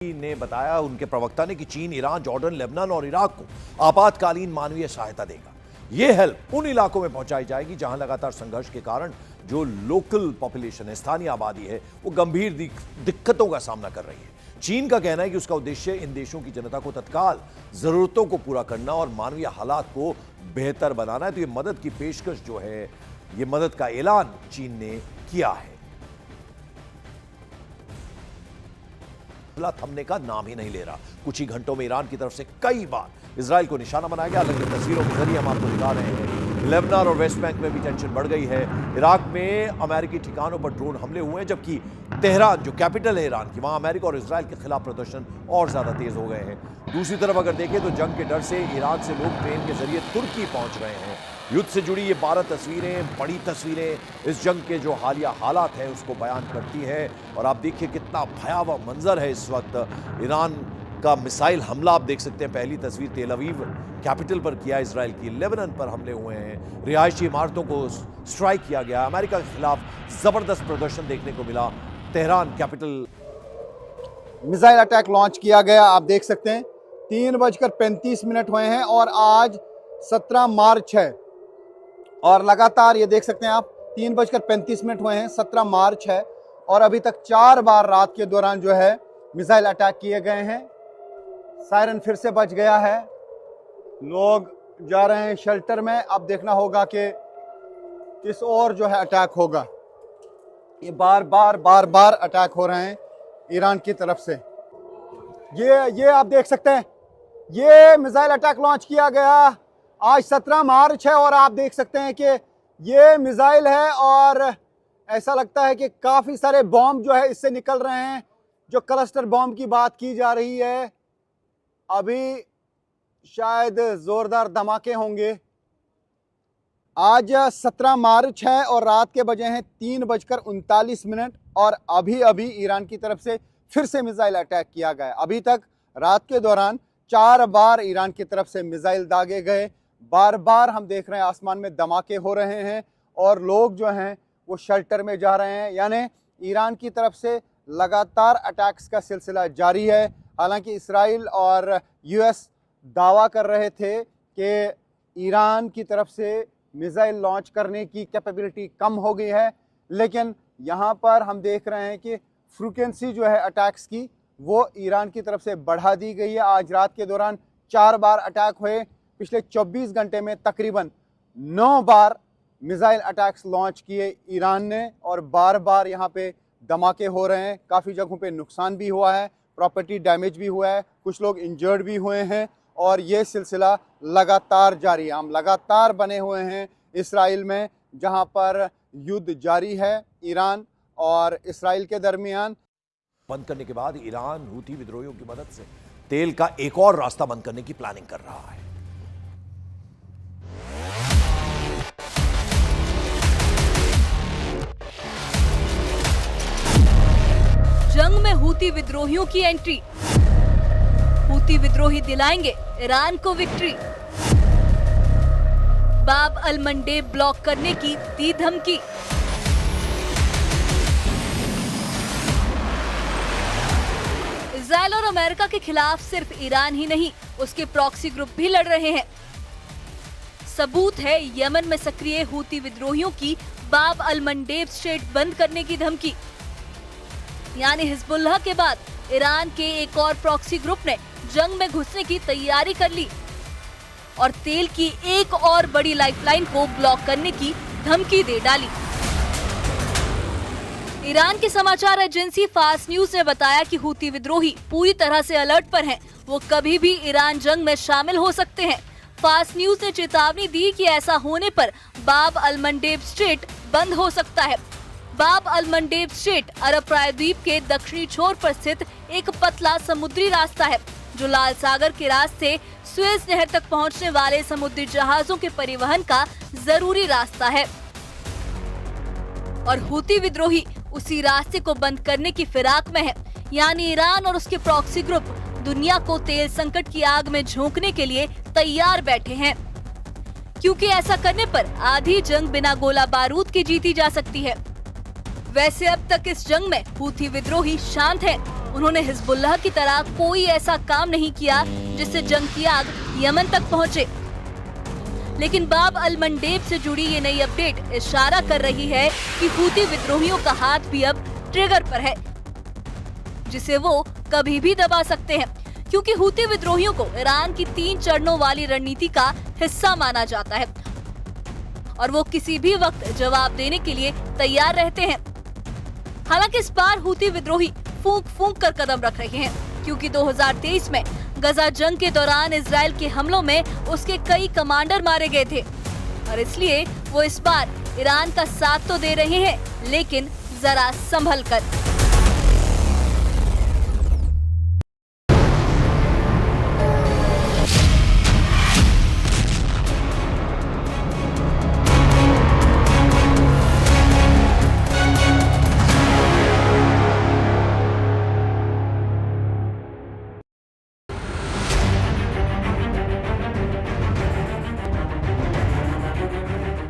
ने बताया, उनके प्रवक्ता ने, कि चीन ईरान, जॉर्डन, लेबनान और इराक को आपातकालीन मानवीय सहायता देगा। यह हेल्प उन इलाकों में पहुंचाई जाएगी जहां लगातार संघर्ष के कारण जो लोकल पॉपुलेशन है, स्थानीय आबादी है, वो गंभीर दिक्कतों का सामना कर रही है। चीन का कहना है कि उसका उद्देश्य इन देशों की जनता को तत्काल जरूरतों को पूरा करना और मानवीय हालात को बेहतर बनाना है। तो ये मदद की पेशकश जो है, ये मदद का ऐलान चीन ने किया है। थमने का नाम ही नहीं ले रहा। कुछ ही घंटों में ईरान की तरफ से कई बार इजराइल को निशाना बनाया गया। अलग अलग तस्वीरों के जरिए हम आपको दिखा रहे हैं। लेबनान और वेस्ट बैंक में भी टेंशन बढ़ गई है। इराक में अमेरिकी ठिकानों पर ड्रोन हमले हुए हैं, जबकि तेहरान जो कैपिटल है ईरान की, वहां अमेरिका और इजराइल के खिलाफ प्रदर्शन और ज्यादा तेज हो गए हैं। दूसरी तरफ अगर देखें तो जंग के डर से इराक से लोग ट्रेन के जरिए तुर्की पहुंच रहे हैं। युद्ध से जुड़ी ये 12 तस्वीरें, बड़ी तस्वीरें इस जंग के जो हालिया हालात हैं उसको बयान करती है। और आप देखिए कितना भयावह मंजर है इस वक्त। ईरान का मिसाइल हमला आप देख सकते हैं। पहली तस्वीर तेल अवीव कैपिटल पर किया इजराइल की। लेबनान पर हमले हुए हैं, रिहायशी इमारतों को स्ट्राइक किया गया। अमेरिका के खिलाफ जबरदस्त प्रदर्शन देखने को मिला। Tehran capital missile attack launch किया गया। आप देख सकते हैं 3:35 हुए हैं और आज 17 मार्च है। और लगातार ये देख सकते हैं आप 3:35 हुए हैं, 17 मार्च है और अभी तक 4 बार रात के दौरान जो है मिसाइल अटैक किए गए हैं। सायरन फिर से बज गया है, लोग जा रहे हैं शेल्टर में। अब देखना होगा कि किस और जो है अटैक होगा। ये बार बार अटैक हो रहे हैं ईरान की तरफ से। ये आप देख सकते हैं, ये मिसाइल अटैक लॉन्च किया गया आज 17 मार्च है और आप देख सकते हैं कि ये मिसाइल है और ऐसा लगता है कि काफ़ी सारे बॉम्ब जो है इससे निकल रहे हैं। जो क्लस्टर बॉम्ब की बात की जा रही है, अभी शायद ज़ोरदार धमाके होंगे। आज 17 मार्च है और रात के बजे हैं 3:39 और अभी ईरान की तरफ से फिर से मिसाइल अटैक किया गया। अभी तक रात के दौरान 4 बार ईरान की तरफ से मिसाइल दागे गए। बार हम देख रहे हैं आसमान में धमाके हो रहे हैं और लोग जो हैं वो शेल्टर में जा रहे हैं। यानी ईरान की तरफ से लगातार अटैक्स का सिलसिला जारी है। हालांकि इस्राइल और यूएस दावा कर रहे थे कि ईरान की तरफ से मिसाइल लॉन्च करने की कैपेबिलिटी कम हो गई है, लेकिन यहाँ पर हम देख रहे हैं कि फ्रीक्वेंसी जो है अटैक्स की वो ईरान की तरफ से बढ़ा दी गई है। आज रात के दौरान 4 बार अटैक हुए। पिछले 24 घंटे में तकरीबन 9 बार मिसाइल अटैक्स लॉन्च किए ईरान ने और बार यहाँ पे धमाके हो रहे हैं। काफ़ी जगहों पे नुकसान भी हुआ है, प्रॉपर्टी डैमेज भी हुआ है, कुछ लोग इंजर्ड भी हुए हैं और ये सिलसिला लगातार जारी है। हम लगातार बने हुए हैं इस्राइल में, जहां पर युद्ध जारी है ईरान और इस्राइल के दरमियान। बंद करने के बाद ईरान हूथी विद्रोहियों की मदद से तेल का एक और रास्ता बंद करने की प्लानिंग कर रहा है। जंग में हूथी विद्रोहियों की एंट्री। हूथी विद्रोही दिलाएंगे ईरान को विक्ट्री। बाब अल मंडेब ब्लॉक करने की दी धमकी। इजराइल और अमेरिका के खिलाफ सिर्फ ईरान ही नहीं, उसके प्रॉक्सी ग्रुप भी लड़ रहे हैं। सबूत है यमन में सक्रिय हूथी विद्रोहियों की बाब अल मंडेब स्ट्रेट बंद करने की धमकी। यानी हिजबुल्लाह के बाद ईरान के एक और प्रॉक्सी ग्रुप ने जंग में घुसने की तैयारी कर ली और तेल की एक और बड़ी लाइफलाइन को ब्लॉक करने की धमकी दे डाली। ईरान की समाचार एजेंसी फास्ट न्यूज ने बताया कि हूथी विद्रोही पूरी तरह से अलर्ट पर हैं। वो कभी भी ईरान जंग में शामिल हो सकते हैं। फास्ट न्यूज ने चेतावनी दी कि ऐसा होने पर बाब अल मंडेब स्ट्रेट बंद हो सकता है। बाब अल मंडेब स्ट्रेट अरब प्रायद्वीप के दक्षिणी छोर पर स्थित एक पतला समुद्री रास्ता है, जो लाल सागर के रास्ते सुएज नहर तक पहुंचने वाले समुद्री जहाजों के परिवहन का जरूरी रास्ता है। और हूथी विद्रोही उसी रास्ते को बंद करने की फिराक में है। यानी ईरान और उसके प्रॉक्सी ग्रुप दुनिया को तेल संकट की आग में झोंकने के लिए तैयार बैठे हैं, क्योंकि ऐसा करने पर आधी जंग बिना गोला बारूद के जीती जा सकती है। वैसे अब तक इस जंग में हूथी विद्रोही शांत हैं। उन्होंने हिजबुल्लाह की तरह कोई ऐसा काम नहीं किया जिससे जंग की आग यमन तक पहुंचे। लेकिन बाब अल मंडेब से जुड़ी ये नई अपडेट इशारा कर रही है कि हूती विद्रोहियों का हाथ भी अब ट्रिगर पर है, जिसे वो कभी भी दबा सकते हैं, क्योंकि हूती विद्रोहियों को ईरान की 3 चरणों वाली रणनीति का हिस्सा माना जाता है और वो किसी भी वक्त जवाब देने के लिए तैयार रहते हैं। हालांकि इस बार हूती विद्रोही फूंक फूंक कर कदम रख रहे हैं, क्योंकि 2023 में गजा जंग के दौरान इजराइल के हमलों में उसके कई कमांडर मारे गए थे और इसलिए वो इस बार ईरान का साथ तो दे रहे हैं, लेकिन जरा संभल कर।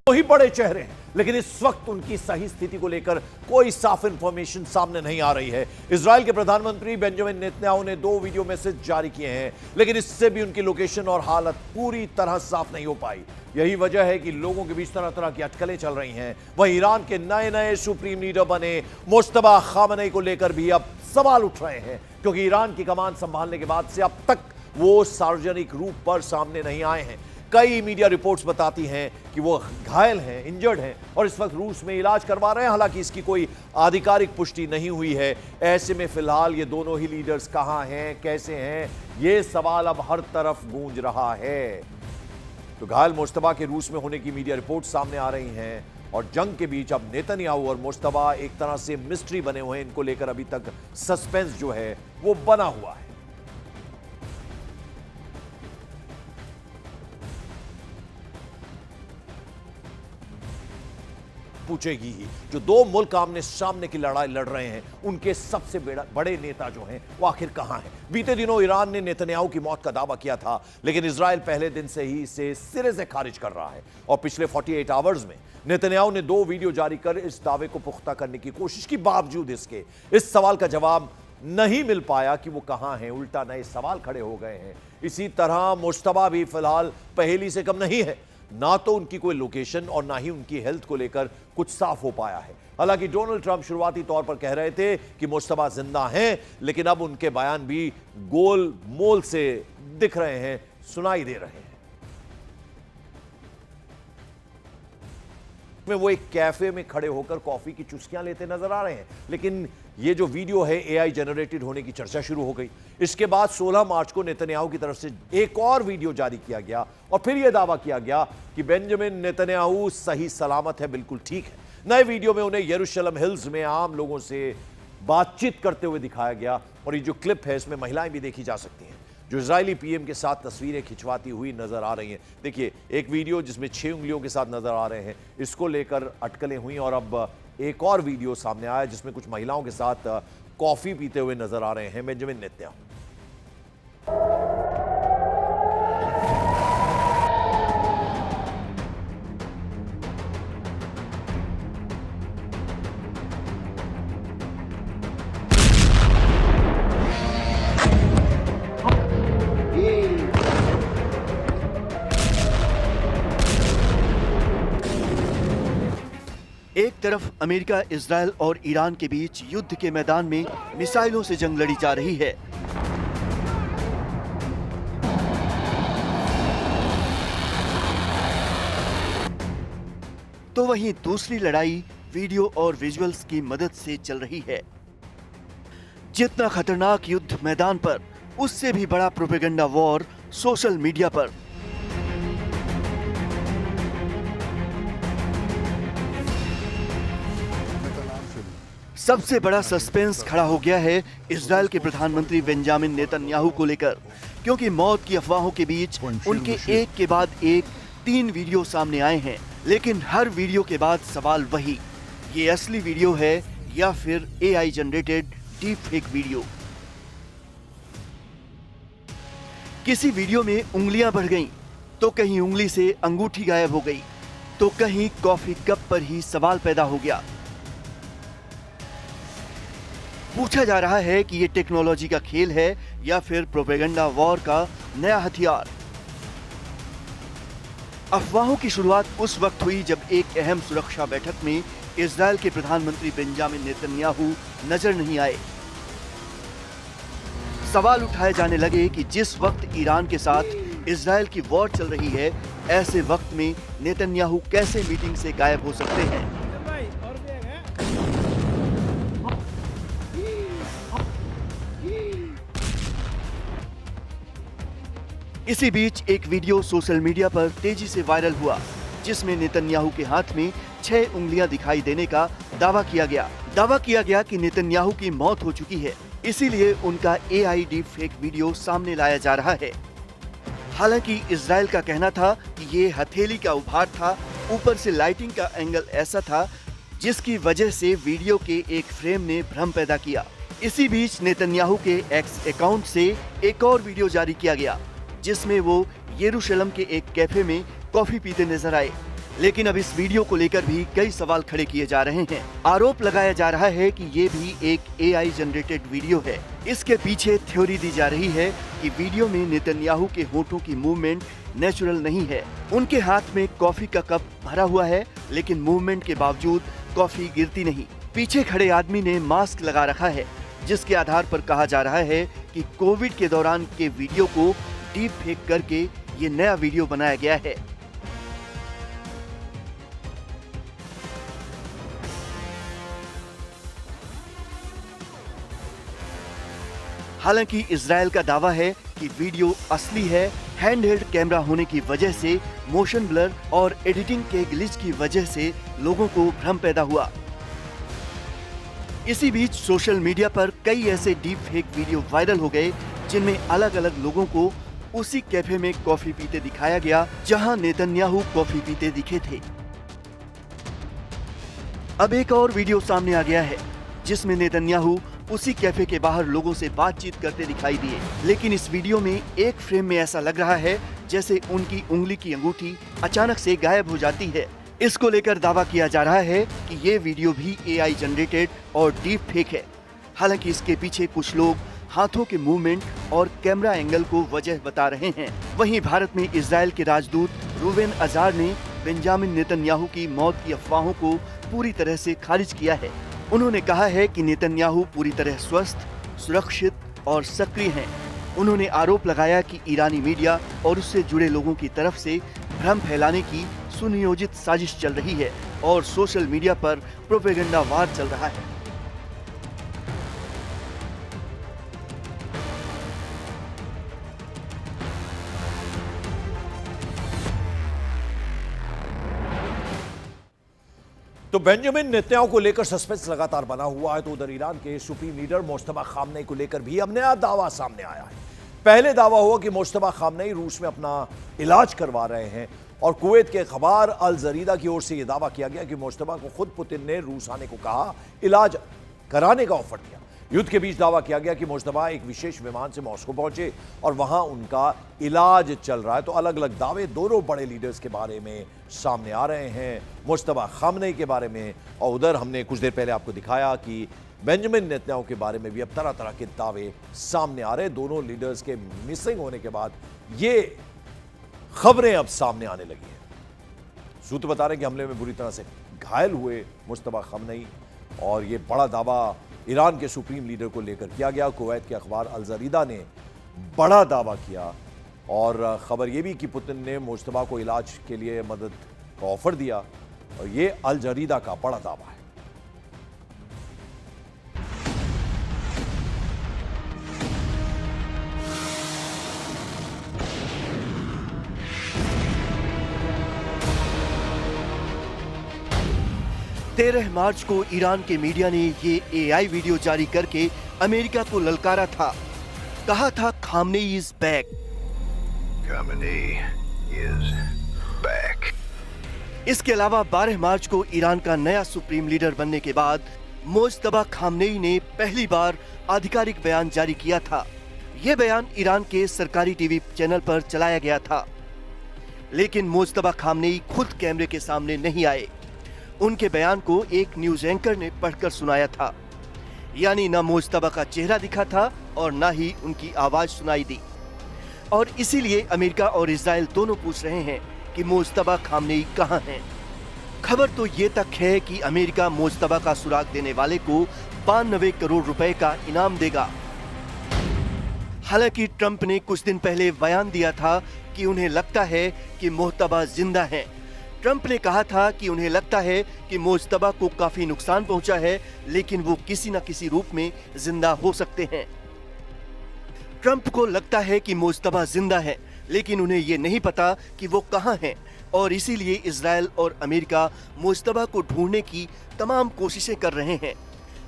वही बड़े चेहरे हैं, लेकिन इस वक्त उनकी सही स्थिति को लेकर कोई साफ इंफॉर्मेशन सामने नहीं आ रही है। इजराइल के प्रधानमंत्री बेंजामिन नेतन्याहू ने 2 वीडियो मैसेज जारी किए हैं, लेकिन इससे भी उनकी लोकेशन और हालत पूरी तरह साफ नहीं हो पाई। यही वजह है कि लोगों के बीच तरह तरह की अटकलें चल रही हैं। वहीं ईरान के नए नए सुप्रीम लीडर बने मुज्तबा खामनेई को लेकर भी अब सवाल उठ रहे हैं, क्योंकि ईरान की कमान संभालने के बाद से अब तक वो सार्वजनिक रूप पर सामने नहीं आए हैं। कई मीडिया रिपोर्ट्स बताती हैं कि वो घायल हैं, इंजर्ड हैं और इस वक्त रूस में इलाज करवा रहे हैं। हालांकि इसकी कोई आधिकारिक पुष्टि नहीं हुई है। ऐसे में फिलहाल ये दोनों ही लीडर्स कहां हैं, कैसे हैं, ये सवाल अब हर तरफ गूंज रहा है। तो घायल मुज्तबा के रूस में होने की मीडिया रिपोर्ट सामने आ रही हैं और जंग के बीच अब नेतन्याहू और मुज्तबा एक तरह से मिस्ट्री बने हुए हैं। इनको लेकर अभी तक सस्पेंस जो है वो बना हुआ है। पूछेगी ही, जो 2 मुल्क आमने सामने की लड़ाई लड़ रहे हैं, उनके सबसे बड़े नेता जो हैं वो आखिर कहां हैं। बीते दिनों ईरान ने नेतन्याहू की मौत का दावा किया था, लेकिन इजराइल पहले दिन से ही इसे सिरे से खारिज कर रहा है और पिछले 48 आवर्स में नेतन्याहू ने 2 वीडियो जारी कर इस दावे को पुख्ता करने की कोशिश की। बावजूद इसके इस सवाल का जवाब नहीं मिल पाया कि वो कहां हैं, उल्टा नए सवाल खड़े हो गए हैं। इसी तरह मुज्तबा भी फिलहाल पहेली से कम नहीं है। ना तो उनकी कोई लोकेशन और ना ही उनकी हेल्थ को लेकर कुछ साफ हो पाया है। हालांकि डोनाल्ड ट्रंप शुरुआती तौर पर कह रहे थे कि मुज्तबा जिंदा हैं, लेकिन अब उनके बयान भी गोल मोल से दिख रहे हैं, सुनाई दे रहे हैं। में वो एक कैफे में खड़े होकर कॉफी की चुस्कियां लेते नजर आ रहे हैं, लेकिन ये जो वीडियो है एआई जनरेटेड होने की चर्चा शुरू हो गई। इसके बाद 16 मार्च को नेतन्याहू की तरफ से एक और वीडियो जारी किया गया और फिर यह दावा किया गया कि बेंजामिन नेतन्याहू सही सलामत है, बिल्कुल ठीक है। नए वीडियो में उन्हें यरूशलेम हिल्स में आम लोगों से बातचीत करते हुए दिखाया गया और ये जो क्लिप है इसमें महिलाएं भी देखी जा सकती हैं जो इजरायली पीएम के साथ तस्वीरें खिंचवाती हुई नजर आ रही हैं। देखिए, एक वीडियो जिसमें 6 उंगलियों के साथ नजर आ रहे हैं, इसको लेकर अटकलें हुई और अब एक और वीडियो सामने आया जिसमें कुछ महिलाओं के साथ कॉफी पीते हुए नजर आ रहे हैं बेंजामिन नेतन्याहू। एक तरफ अमेरिका, इजराइल और ईरान के बीच युद्ध के मैदान में मिसाइलों से जंग लड़ी जा रही है। तो वहीं दूसरी लड़ाई वीडियो और विजुअल्स की मदद से चल रही है। जितना खतरनाक युद्ध मैदान पर, उससे भी बड़ा प्रोपेगेंडा वॉर सोशल मीडिया पर। सबसे बड़ा सस्पेंस खड़ा हो गया है इजराइल के प्रधानमंत्री बेंजामिन नेतन्याहू को लेकर, क्योंकि मौत की अफवाहों के बीच उनके एक के बाद एक 3 वीडियो सामने आए हैं। लेकिन हर वीडियो के बाद सवाल वही, ये असली वीडियो है या फिर AI generated deep fake video. किसी वीडियो में उंगलियां बढ़ गईं, तो कहीं उंगली से अंगूठी गायब हो गई, तो कहीं कॉफी कप पर ही सवाल पैदा हो गया। पूछा जा रहा है कि ये टेक्नोलॉजी का खेल है या फिर प्रोपेगेंडा वॉर का नया हथियार। अफवाहों की शुरुआत उस वक्त हुई जब एक अहम सुरक्षा बैठक में इजरायल के प्रधानमंत्री बेंजामिन नेतन्याहू नजर नहीं आए। सवाल उठाए जाने लगे कि जिस वक्त ईरान के साथ इजरायल की वॉर चल रही है, ऐसे वक्त में नेतन्याहू कैसे मीटिंग से गायब हो सकते हैं। इसी बीच एक वीडियो सोशल मीडिया पर तेजी से वायरल हुआ, जिसमें नेतन्याहू के हाथ में 6 उंगलियां दिखाई देने का दावा किया गया कि नेतन्याहू की मौत हो चुकी है, इसीलिए उनका AI डीप फेक वीडियो सामने लाया जा रहा है। हालांकि इजराइल का कहना था कि ये हथेली का उभार था, ऊपर से लाइटिंग का एंगल ऐसा था जिसकी वजह से वीडियो के एक फ्रेम ने भ्रम पैदा किया। इसी बीच नेतन्याहू के एक्स अकाउंट से एक और वीडियो जारी किया गया, जिसमें वो यरूशलेम के एक कैफे में कॉफी पीते नजर आए। लेकिन अब इस वीडियो को लेकर भी कई सवाल खड़े किए जा रहे हैं। आरोप लगाया जा रहा है कि ये भी एक AI जनरेटेड वीडियो है। इसके पीछे थ्योरी दी जा रही है कि वीडियो में नेतन्याहू के होठों की मूवमेंट नेचुरल नहीं है। उनके हाथ में कॉफी का कप भरा हुआ है, लेकिन मूवमेंट के बावजूद कॉफी गिरती नहीं। पीछे खड़े आदमी ने मास्क लगा रखा है, जिसके आधार पर कहा जा रहा है कि कोविड के दौरान के वीडियो को डीप फेक करके ये नया वीडियो बनाया गया है। हालांकि इजरायल का दावा है कि वीडियो असली है। हैंडहेल्ड कैमरा होने की वजह से मोशन ब्लर और एडिटिंग के ग्लिच की वजह से लोगों को भ्रम पैदा हुआ। इसी बीच सोशल मीडिया पर कई ऐसे डीप फेक वीडियो वायरल हो गए, जिनमें अलग अलग लोगों को उसी कैफे में कॉफी पीते दिखाया गया जहां नेतन्याहू कॉफी पीते दिखे थे। अब एक और वीडियो सामने आ गया है, जिसमें नेतन्याहू उसी कैफे के बाहर लोगों से बातचीत करते दिखाई दिए। लेकिन इस वीडियो में एक फ्रेम में ऐसा लग रहा है जैसे उनकी उंगली की अंगूठी अचानक से गायब हो जाती है। इसको लेकर दावा किया जा रहा है कि ये वीडियो भी AI जनरेटेड और डीप फेक है। हालांकि इसके पीछे कुछ लोग हाथों के मूवमेंट और कैमरा एंगल को वजह बता रहे हैं। वहीं भारत में इजरायल के राजदूत रूवेन अजार ने बेंजामिन नेतन्याहू की मौत की अफवाहों को पूरी तरह से खारिज किया है। उन्होंने कहा है कि नेतन्याहू पूरी तरह स्वस्थ, सुरक्षित और सक्रिय हैं। उन्होंने आरोप लगाया कि ईरानी मीडिया और उससे जुड़े लोगों की तरफ से भ्रम फैलाने की सुनियोजित साजिश चल रही है और सोशल मीडिया पर प्रोपेगेंडा वार चल रहा है। तो बेंजामिन नेतन्याहू को लेकर सस्पेंस लगातार बना हुआ है, तो उधर ईरान के सुप्रीम लीडर मुज्तबा खामनेई को लेकर भी अब नया दावा सामने आया है। पहले दावा हुआ कि मुज्तबा खामनेई रूस में अपना इलाज करवा रहे हैं और कुवैत के अखबार अल जरीदा की ओर से यह दावा किया गया कि मुज्तबा को खुद पुतिन ने रूस आने को कहा, इलाज कराने का ऑफर दिया। युद्ध के बीच दावा किया गया कि मुज्तबा एक विशेष विमान से मॉस्को पहुंचे और वहां उनका इलाज चल रहा है। तो अलग अलग दावे दोनों बड़े लीडर्स के बारे में सामने आ रहे हैं, मुज्तबा खामनेई के बारे में, और उधर हमने कुछ देर पहले आपको दिखाया कि बेंजामिन नेतन्याहू के बारे में भी अब तरह तरह के दावे सामने आ रहे हैं। दोनों लीडर्स के मिसिंग होने के बाद ये खबरें अब सामने आने लगी हैं। सूत्र बता रहे हैं कि हमले में बुरी तरह से घायल हुए मुज्तबा खामनेई, और ये बड़ा दावा ईरान के सुप्रीम लीडर को लेकर किया गया। कुवैत के अखबार अल जरीदा ने बड़ा दावा किया और खबर यह भी कि पुतिन ने मुज्तबा को इलाज के लिए मदद का ऑफर दिया, और ये अल जरीदा का बड़ा दावा है। तेरह मार्च को ईरान के मीडिया ने ये AI वीडियो जारी करके अमेरिका को ललकारा था। कहा था खामनेई इज बैक। इसके अलावा 12 मार्च को ईरान का नया सुप्रीम लीडर बनने के बाद मुज्तबा खामनेई ने पहली बार आधिकारिक बयान जारी किया था। यह बयान ईरान के सरकारी टीवी चैनल पर चलाया गया था, लेकिन मुज्तबा खामनेई खुद कैमरे के सामने नहीं आए। उनके बयान को एक न्यूज एंकर ने पढ़कर सुनाया था। यानी ना मुस्तबा का चेहरा दिखा था और ना ही उनकी आवाज सुनाई दी। और इसीलिए अमेरिका और इजराइल दोनों पूछ रहे हैं कि मुस्तबा खामनेई कहां हैं। खबर तो ये तक है कि अमेरिका मुस्तबा का सुराग देने वाले को 92 करोड़ रुपए का इनाम देगा। हालांकि ट्रंप ने कुछ दिन पहले बयान दिया था कि उन्हें लगता है कि मुस्तबा जिंदा है। ट्रंप ने कहा था कि उन्हें लगता है कि मुस्तबा को काफी नुकसान पहुंचा है, लेकिन वो किसी न किसी रूप में जिंदा हो सकते हैं। ट्रंप को लगता है कि मुस्तबा जिंदा है, लेकिन उन्हें ये नहीं पता कि वो कहां हैं, और इसीलिए इजराइल और अमेरिका मुस्तबा को ढूंढने की तमाम कोशिशें कर रहे हैं।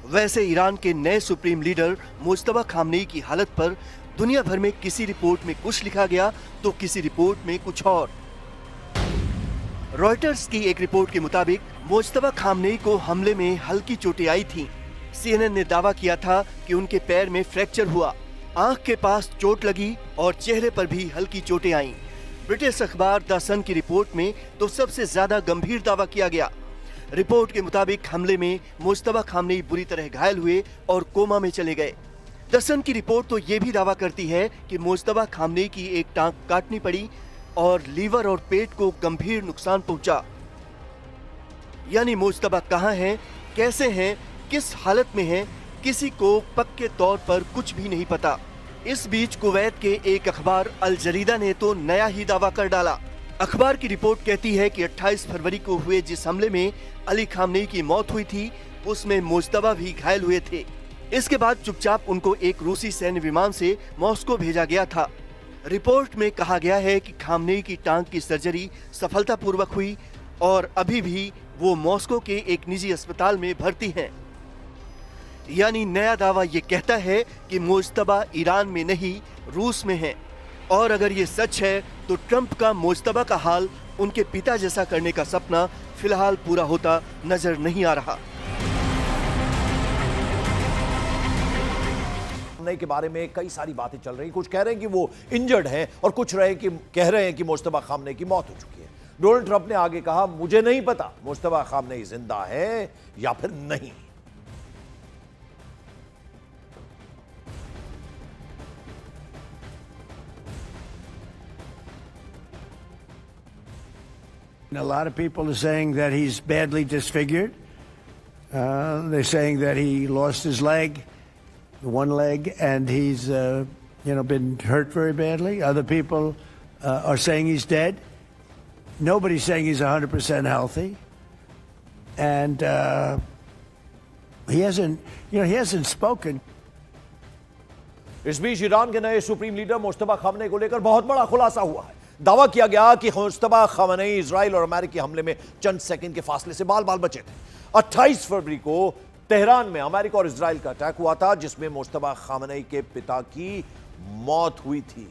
वैसे ईरान के नए सुप्रीम लीडर मुस्तबा खामनेई की हालत पर दुनिया भर में किसी रिपोर्ट में कुछ लिखा गया तो किसी रिपोर्ट में कुछ और। रॉयटर्स की एक रिपोर्ट के मुताबिक मुस्तबा खामनेई को हमले में हल्की चोटें आई थीं। CNN ने दावा किया था कि उनके पैर में फ्रैक्चर हुआ, आंख के पास चोट लगी और चेहरे पर भी हल्की चोटें आईं। ब्रिटिश अखबार द सन की रिपोर्ट में तो सबसे ज्यादा गंभीर दावा किया गया। रिपोर्ट के मुताबिक हमले में मुस्तबा खामनेई बुरी तरह घायल हुए और कोमा में चले गए। द सन की रिपोर्ट तो ये भी दावा करती है कि मुस्तबा खामनेई की एक टांग काटनी पड़ी और लीवर और पेट को गंभीर नुकसान पहुंचा। यानी मुस्तबा कहां हैं, कैसे हैं, किस हालत में हैं, किसी को पक्के तौर पर कुछ भी नहीं पता। इस बीच कुवैत के एक अखबार अल जरीदा ने तो नया ही दावा कर डाला। अखबार की रिपोर्ट कहती है कि 28 फरवरी को हुए जिस हमले में अली खामनेई की मौत हुई थी, उसमें मुस्तबा भी घायल हुए थे। इसके बाद चुपचाप उनको एक रूसी सैन्य विमान से मॉस्को भेजा गया था। रिपोर्ट में कहा गया है कि खामनेई की टांग की सर्जरी सफलतापूर्वक हुई और अभी भी वो मॉस्को के एक निजी अस्पताल में भर्ती हैं। यानी नया दावा ये कहता है कि मुस्तबा ईरान में नहीं, रूस में है। और अगर ये सच है तो ट्रंप का मुस्तबा का हाल उनके पिता जैसा करने का सपना फिलहाल पूरा होता नजर नहीं आ रहा। के बारे में कई सारी बातें चल रही, कुछ कह रहे हैं कि वो इंजर्ड हैं और कुछ कह रहे हैं कि मुस्तबा खामनेई की मौत हो चुकी है। डोनाल्ड ट्रंप ने आगे कहा, मुझे नहीं पता मुस्तबा खामनेई जिंदा है या फिर नहीं। A lot of people are saying that he's badly disfigured. They're saying that he lost his leg, one leg, and he's been hurt very badly. Other people are saying he's dead. Nobody's saying he's 100% healthy, and he hasn't spoken. इस बीच Iran के नए supreme leader मुस्तबा Khamenei को लेकर बहुत बड़ा खुलासा हुआ है। दावा किया गया कि मुस्तबा खामनेई इजराइल और अमेरिकी हमले में चंद सेकंड के फासले से बाल बाल बचे थे। 28 फरवरी को तेहरान में अमेरिका और इजराइल का अटैक हुआ था, जिसमें मुस्तबा खामनेई के पिता की मौत हुई थी।